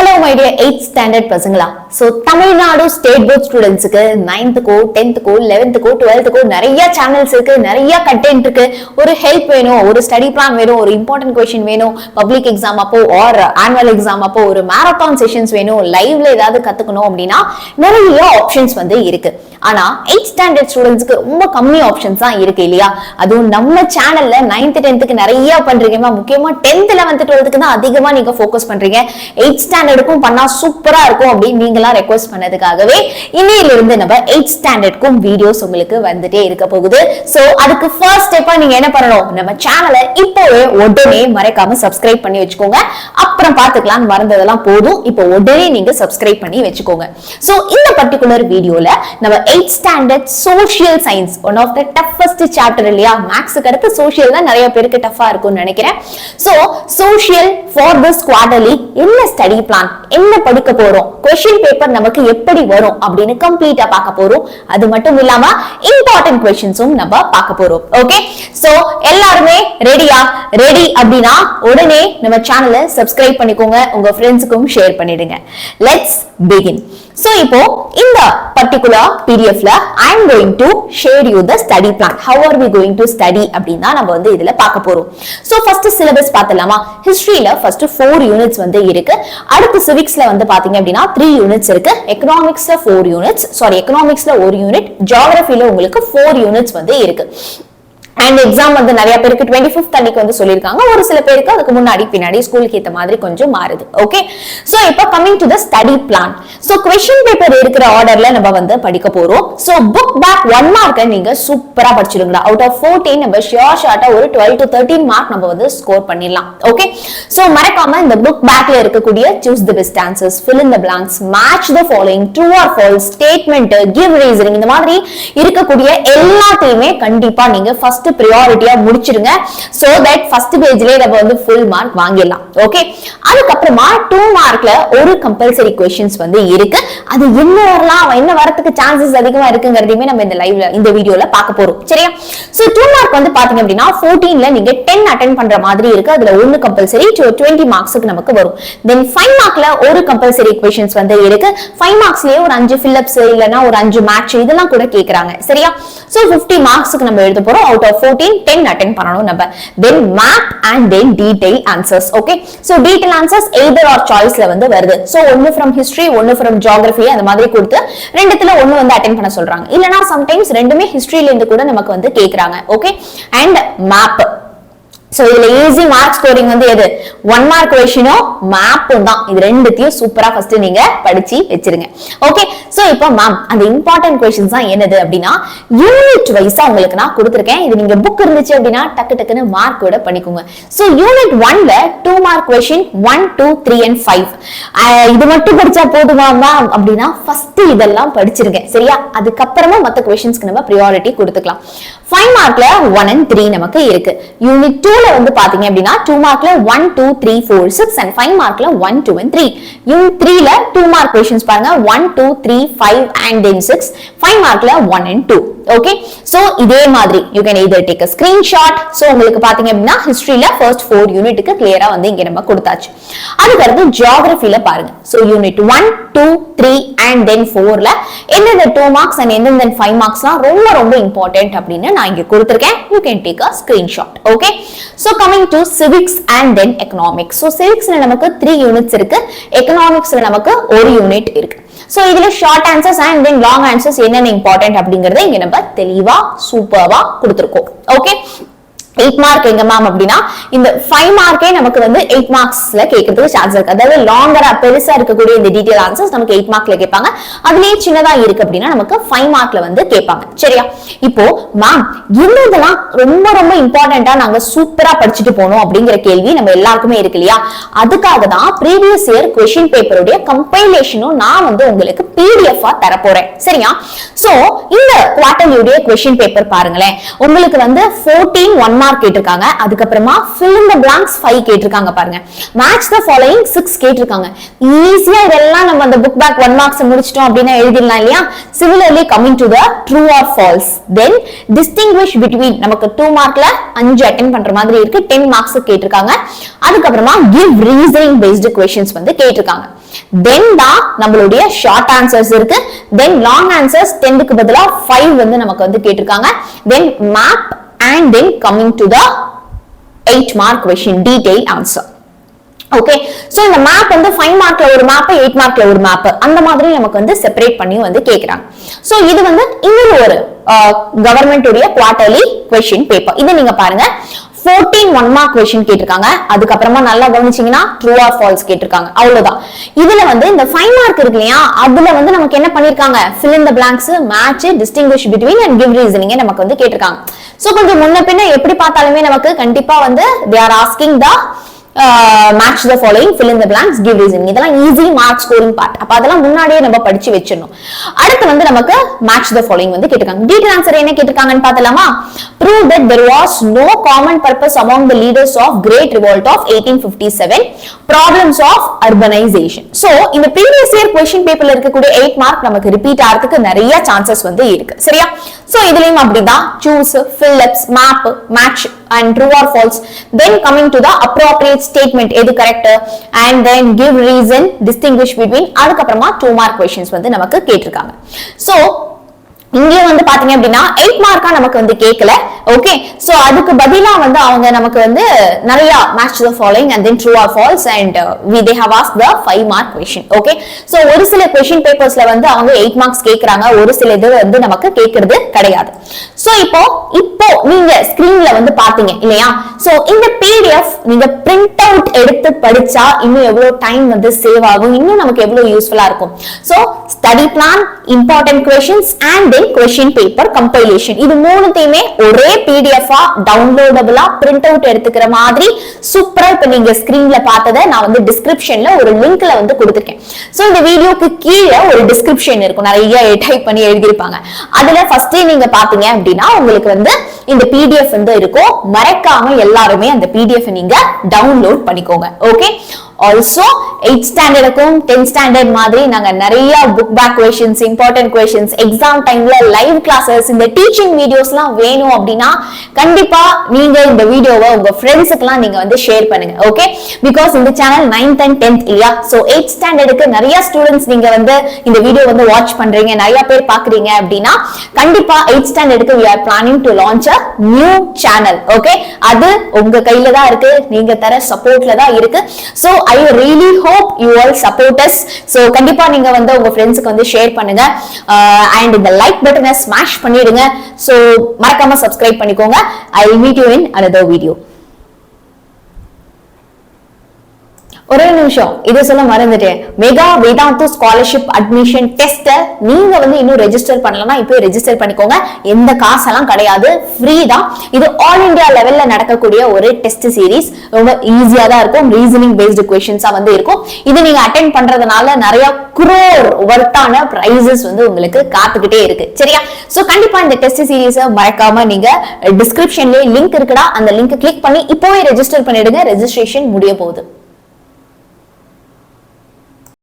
Hello my dear 8th standard பசங்களா. So Tamil Nadu state board ஸ்டூடெண்ட்ஸ்க்கு 9th கோ 10th கோ 11th கோ 12th கோ நிறைய channels இருக்கு, நிறைய கண்டென்ட் இருக்கு. ஒரு ஹெல்ப் வேணும், ஒரு ஸ்டடி பிளான் வேணும், ஒரு இம்பார்ட்டன்ட் क्वेश्चन வேணும், பப்ளிக் எக்ஸாம் அப்போ ஆர் ஆனுவல் எக்ஸாம் அப்போ ஒரு மாரத்தான் செஷன்ஸ் வேணும், லைவ்ல ஏதாவது கத்துக்கணும் அப்படின்னா நிறைய ஆப்ஷன்ஸ் வந்து இருக்கு. ஆனா 8th ஸ்டாண்டர்ட் ஸ்டூடெண்ட்ஸ்க்கு ரொம்ப கம்மி ஆப்ஷன்ஸ் தான் இருக்கு இல்லையா? அதுவும் நம்ம சேனல்ல 9th 10th நிறைய பண்றீங்க, முக்கியமா 10th 11th 12th தான் அதிகமா நீங்க ஃபோக்கஸ் பண்றீங்க. 8th ஸ்டாண்டர்டுக்கும் பண்ணா சூப்பரா இருக்கும் அப்படின்னு நீங்களா ரெக்வெஸ்ட் பண்ணதுக்காகவே இன்னையில இருந்து நம்ம 8th ஸ்டாண்டர்டுக்கும் வீடியோஸ் உங்களுக்கு வந்துட்டே இருக்க போகுது. சோ அதுக்கு ஃபர்ஸ்ட் ஸ்டெப்பா நீங்க என்ன பண்ணணும், நம்ம சேனலை இப்போவே உடனே மறக்காம சப்ஸ்கிரைப் பண்ணி வச்சுக்கோங்க. அப்புறம் பாத்துக்கலாம், மறந்ததெல்லாம் போதும், இப்போ உடனே நீங்க சப்ஸ்கிரைப் பண்ணி வச்சுக்கோங்க. சோ இந்த பர்டிகுலர் வீடியோல நம்ம 8th standard social science one of the toughest chapter இல்லையா? மேக்ஸ்க்கு அடுத்து சோஷியல் தான் நிறைய பேருக்கு டஃபா இருக்கும்னு நினைக்கிறேன். So social for this quarterly என்ன ஸ்டடி பிளான், என்ன படிக்க போறோம், क्वेश्चन பேப்பர் நமக்கு எப்படி வரும் அப்படின்னு கம்ப்ளீட்டா பார்க்க போறோம். அது மட்டும் இல்லாம இம்பார்ட்டன்ட் क्वेश्चंसும் நம்ம பார்க்க போறோம். ஓகே, சோ எல்லாரும் ரெடியா? ரெடி அப்படினா உடனே நம்ம சேனலை சப்ஸ்கிரைப் பண்ணிக்கோங்க, உங்க ஃப்ரெண்ட்ஸ்க்கும் ஷேர் பண்ணிடுங்க. Let's begin. So இப்போ இந்த particular PDFல I am going to share you the study plan. How are we going to study அப்படினா நம்ம வந்து இதுல பார்க்க போறோம். So first syllabus பார்த்தலாமா? Historyல first 4 units வந்து இருக்கு. அடுத்து civicsல வந்து பாத்தீங்க அப்படினா 3 units இருக்கு. Economicsல 4 units, economicsல 1 unit, geographyல உங்களுக்கு 4 units வந்து இருக்கு. And exam வந்து நிறைய பேருக்கு 25th அன்னைக்கு வந்து சொல்லிருக்காங்க, ஒரு சில பேருக்கு அதுக்கு முன்னாடி பின்னாடி ஸ்கூலுக்கு ஏத்த மாதிரி கொஞ்சம் மாறுது. ஓகே, சோ இப்போ coming to the study plan. So question paper இருக்கிற ஆர்டர்ல நம்ம வந்து படிக்க போறோம். So book back 1 mark நீங்க சூப்பரா படிச்சிடுங்க. Out of 14 நம்ம ஷார்ட்டா ஒரு 12 to 13 மார்க் நம்ம வந்து ஸ்கோர் பண்ணிடலாம். ஓகே, சோ மறக்காம இந்த book backல இருக்கக்கூடிய choose the best answers, fill in the blanks, match the following, true or false, statement, give reasoning, இந்த மாதிரி இருக்கக்கூடிய எல்லாத்தையுமே கண்டிப்பா நீங்க ஃபர்ஸ்ட் priority-ஆ முடிச்சிருங்க. So that first page-ல நம்ம வந்து full mark வாங்கிடலாம். ஓகே, அதுக்கு அப்புறமா 2 மார்க்ல ஒரு compulsory questions வந்து இருக்கு. அது என்ன வரலாம், என்ன வரதுக்கு சான்சஸ் அதிகமா இருக்குங்கிறதையுமே நம்ம இந்த லைவ்ல இந்த வீடியோல பார்க்க போறோம். சரியா? So 2 மார்க் வந்து பாத்தீங்க அப்படினா 14ல நீங்க 10 அட்டெண்ட் பண்ற மாதிரி இருக்கு. அதுல ஒன்னு compulsory 20 மார்க்ஸ்க்கு நமக்கு வரும். Then 5 மார்க்ல ஒரு compulsory questions வந்து இருக்கு. 5 மார்க்ஸ்லயே ஒரு 5 fill ups இல்லனா ஒரு 5 match இதெல்லாம் கூட கேக்குறாங்க. சரியா? So 50 மார்க்ஸ்க்கு நம்ம எழுத போறோம். Out of 14 10 attend பண்ணனும் நம்ம. Then map and then detail answers. Okay, so detail answers either or choiceல வந்து வருது. So ஒன்னு from history, ஒன்னு from geography அந்த மாதிரி கொடுத்து ரெண்டுத்துல ஒன்னு வந்து அட்டெண்ட் பண்ண சொல்றாங்க. இல்லனா sometimes ரெண்டுமே historyல இருந்து கூட நமக்கு வந்து கேக்குறாங்க. Okay, and map. சோ இதுல ஈஸி மார்க் ஸ்கோரிங் வந்து எது? 1 மார்க் கொஸ்டினும் மேப்பும் தான். இது ரெண்டுத்தையும் சூப்பரா ஃபர்ஸ்ட் நீங்க படிச்சு வெச்சிருங்க. ஓகே, சோ இப்போ மேம் அந்த இம்பார்ட்டன்ட் क्वेश्चंस தான் என்னது அப்படினா யூனிட் வைஸா உங்களுக்கு நான் கொடுத்திருக்கேன். இது நீங்க புக் இருந்துச்சு அப்படினா டக்கு டக்குன்னு மார்க்கோட பண்ணிக்கோங்க. சோ யூனிட் 1ல 2 மார்க் क्वेश्चन 1 2 3 and 5 இது மட்டும் படிச்சா போதுமா மேம் அப்படினா ஃபர்ஸ்ட் இதெல்லாம் படிச்சிருங்க. சரியா? அதுக்கு அப்புறமா மத்த क्वेश्चंसக்கு நம்ம பிரையாரிட்டி கொடுத்துக்கலாம். 5 மார்க்ல 1 and 3 நமக்கு இருக்கு. யூனிட் 2ல வந்து பாத்தீங்க அப்படினா 2 மார்க்ல 1 2 3 4 6 and 5 மார்க்ல 1 2 and 3. யூனிட் 3ல 2 மார்க் क्वेश्चंस பாருங்க 1 2 3 5 and then 6. 5 மார்க்ல 1 and 2. ஓகே, சோ இதே மாதிரி you can either take a screenshot. So உங்களுக்கு பாத்தீங்க அப்படினா ஹிஸ்டரியில first 4 யூனிட்க்கு கிளியரா வந்து இங்க நம்ம கொடுத்தாச்சு. அதுக்கு அடுத்து ஜியோகிராஃபில பாருங்க. சோ யூனிட் 1 2 3 and then 4ல எந்தெந்த 2 மார்க்ஸ் and எந்தெந்த 5 மார்க்ஸ்லாம் ரொம்ப ரொம்ப இம்பார்ட்டன்ட் அப்படினு நான் இங்க கொடுத்திருக்கேன். you can take a screenshot. Okay, so coming to civics and then economics. So civicsல நமக்கு 3 யூனிட்ஸ் இருக்கு, economicsல நமக்கு ஒரு யூனிட் இருக்கு. சோ இதுல short answers and then long answers என்னென்ன இம்பார்ட்டன்ட் அப்படிங்கறதை இங்க நம்ம தெளிவா சூப்பர்வா கொடுத்திருக்கோம். ஓகே, 8 மார்க் எங்க மேம் அப்படினா இந்த 5 மார்க்கே நமக்கு வந்து 8 மார்க்ஸ்ல கேக்குறதுக்கு சான்ஸ் இருக்கு. அதாவது லாங்கரா பெருசா இருக்கக்கூடிய இந்த டீடைல் ஆன்சர்ஸ் நமக்கு 8 மார்க்ல கேட்பாங்க. அதுலயே சின்னதா இருக்கு அப்படினா நமக்கு 5 மார்க்ல வந்து கேட்பாங்க. சரியா? இப்போ மேம் என்னதெல்லாம் ரொம்ப ரொம்ப இம்பார்ட்டன்ட்டா நாங்க சூப்பரா படிச்சிட்டு போறோம் அப்படிங்கிற கேள்வி நம்ம எல்லாருக்குமே இருக்கு இல்லையா? அதுக்காக தான் previous year question paper உடைய கம்பைலேஷனும் நான் வந்து உங்களுக்கு PDF-ஆ தர போறேன். சரியா? சோ இந்த குவார்ட்டர்லி உடைய question paper பாருங்களேன். உங்களுக்கு வந்து 14 1 மார்க் கேட்டிருக்காங்க. அதுக்கப்புறமா fill in the blanks 5 கேட்டிருக்காங்க பாருங்க. match the following 6 கேட்டிருக்காங்க. ஈஸியா இதெல்லாம் நம்ம அந்த புக் பேக் 1 மார்க்ஸ் முடிச்சிட்டோம் அப்படினா எழுதிடலாம் இல்லையா? similarly coming to the true or false, then distinguish between நமக்கு 2 மார்க்ல 5 அட்டெண்ட் பண்ற மாதிரி இருக்கு, 10 மார்க்ஸ் கேட்டிருக்காங்க. அதுக்கப்புறமா give reasoning based questions வந்து கேட்டிருக்காங்க. then தான் நம்மளுடைய ஷார்ட் ஆன்சர்ஸ் இருக்கு. then long answers 10 க்கு பதிலா 5 வந்து நமக்கு வந்து கேட்டிருக்காங்க. then map and then coming to the 8 mark question detailed answer. Okay, so இந்த மேப் வந்து 5 மார்க்ல ஒரு மேப், 8 மார்க்ல ஒரு மேப், அந்த மாதிரி நமக்கு வந்து செப்பரேட் பண்ணி வந்து கேக்குறாங்க. சோ இது வந்து இன்னொரு ஒரு கவர்மெண்ட் உடைய குவார்ட்டர்லி क्वेश्चन பேப்பர். இத நீங்க பாருங்க. 14 1 மார்க் क्वेश्चन கேட்டிருக்காங்க. அதுக்கப்புறமா நல்லா கவனிச்சீங்கன்னா ட்ரூ ஆர் ஃபால்ஸ் கேட்டிருக்காங்க. அவ்வளவுதான். இதுல வந்து இந்த 5 மார்க் இருக்கு இல்லையா, அதுல வந்து நமக்கு என்ன பண்ணிருக்காங்க, fill in the blanks, match, distinguish between and give reasoning நமக்கு வந்து கேட்டிருக்காங்க. சோ கொஞ்சம் முன்ன பின்ன எப்படி பார்த்தாலுமே நமக்கு கண்டிப்பா வந்து they are asking the match the following, fill in the blanks, give reasoning. இதெல்லாம் ஈஸி மார்க் ஸ்கோரிங் பார்ட். அப்ப அதெல்லாம் முன்னாடியே நம்ம படிச்சு வெச்சிரணும். அடுத்து வந்து நமக்கு match the following வந்து கேட்டிருக்காங்க. டீடைல் ஆன்சர் என்ன கேட்டிருக்காங்கன்னு பார்த்தலாமா? prove that there was no common purpose among the leaders of great revolt of 1857, problems of urbanization. so இந்த previous year question paperல இருக்கக்கூடிய 8 மார்க் நமக்கு ரிப்பீட் ஆகிறதுக்கு நிறைய சான்சஸ் வந்து இருக்கு. சரியா? சோ இதுலயும் அப்படிதான் choose, fill ups, map, match and true or false, then coming to the appropriate statement எது correct, and then give reason, distinguish between, அதுக்கப்புறமா 2 mark questions வந்து நமக்கு கேட்டிருக்காங்க. so இங்க வந்து பாத்தீங்க அப்படின்னா 8 மார்க்கா நமக்கு வந்து கேட்கல. ஓகே, சோ அதுக்கு பதிலா வந்து அவங்க நமக்கு வந்து நிறைய match the following and then true or false and they have asked the 5 mark question. Okay, so ஒரு சில question papersல வந்து அவங்க 8 மார்க்ஸ் கேக்குறாங்க, ஒரு சில இது வந்து நமக்கு கேக்குறது கிடையாது. சோ இப்போ நீங்க ஸ்கிரீன்ல வந்து பாத்தீங்க இல்லையா, சோ இந்த PDF நீங்க பிரிண்ட் அவுட் எடுத்து படிச்சா இன்னும் எவ்வளவு டைம் வந்து சேவ் ஆகும், இன்னும் நமக்கு எவ்வளவு யூஸ்ஃபுல்லா இருக்கும். So study plan, important questions and question paper compilation, இது மூணுத்தையுமே ஒரே PDF டவுன்லோடபிளா பிரிண்ட் அவுட் எடுத்துக்கிற மாதிரி சூப்பரா இப்ப நீங்க ஸ்கிரீன்ல பார்த்ததை நான் வந்து டிஸ்கிரிப்ஷன்ல ஒரு லிங்க்ல வந்து கொடுத்திருக்கேன். சோ இந்த வீடியோக்கு கீழே ஒரு டிஸ்கிரிப்ஷன் இருக்கும், நிறைய டைப் பண்ணி எழுதிருப்பாங்க. அதுல ஃபர்ஸ்ட் நீங்க பாத்தீங்க அப்படின்னா உங்களுக்கு வந்து இந்த PDF வந்து இருக்கும். மறக்காம எல்லாருமே அந்த PDF நீங்க டவுன்லோட் பண்ணிக்கோங்க. Okay, also 8th ஸ்டாண்டர்டுக்கும் 10th standard மாதிரி நாங்க நிறைய book back questions, important questions, exam டைம்ல லைவ் கிளாसेस, இந்த டீச்சிங் வீடியோஸ்லாம் வேணும் அப்படினா கண்டிப்பா நீங்க இந்த வீடியோவை உங்க ஃப்ரெண்ட்ஸ்க்குலாம் நீங்க வந்து ஷேர் பண்ணுங்க. ஓகே, பிகாஸ் இந்த சேனல் 9th and 10th இல்லையா, சோ 8th ஸ்டாண்டர்டுக்கு நிறைய ஸ்டூடண்ட்ஸ் நீங்க வந்து இந்த வீடியோ வந்து வாட்ச் பண்றீங்க, நிறைய பேர் பாக்குறீங்க அப்படினா கண்டிப்பா 8th ஸ்டாண்டர்டுக்கு we are planning to launch a new channel. Okay, அது உங்க கையில தான் இருக்கு, நீங்க தர சப்போர்ட்ல தான் இருக்கு. So I really hope you all support us. So கண்டிப்பா நீங்க வந்து உங்க ஃப்ரெண்ட்ஸ்க்கு வந்து ஷேர் பண்ணுங்க and இந்த லைக் பட்டனை ஸ்மாஷ் பண்ணிடுங்க. So மறக்காம சப்ஸ்கிரைப் பண்ணிக்கோங்க. I will meet you in another video. ஒரே நிமிஷம், இது சொல்ல மறந்துட்டேன். Mega Vedantu scholarship admission test நீங்க வந்து இன்னும் ரெஜிஸ்டர் பண்ணலன்னா இப்போ ரெஜிஸ்டர் பண்ணிக்கோங்க. எந்த காசெல்லாம் கிடையாது, ஃப்ரீ தான். இது ஆல் இந்தியா லெவல்ல நடக்கக்கூடிய ஒரு டெஸ்ட் சீரிஸ். ரொம்ப ஈஸியா தான் இருக்கும், ரீசனிங் பேஸ்டு क्वेश्चंसா வந்து இருக்கும். இது நீங்க அட்டெண்ட் பண்றதுனால நிறைய crore வர்த்தான பிரைசஸ் வந்து உங்களுக்கு காத்துக்கிட்டே இருக்கு. சரியா? சோ கண்டிப்பா இந்த டெஸ்ட் சீரிஸை மறக்காம நீங்க டிஸ்கிரிப்ஷன்லயே லிங்க் இருக்குடா, அந்த லிங்க் கிளிக் பண்ணி இப்போவே ரெஜிஸ்டர் பண்ணிடுங்க. ரெஜிஸ்ட்ரேஷன் முடிய போகுது.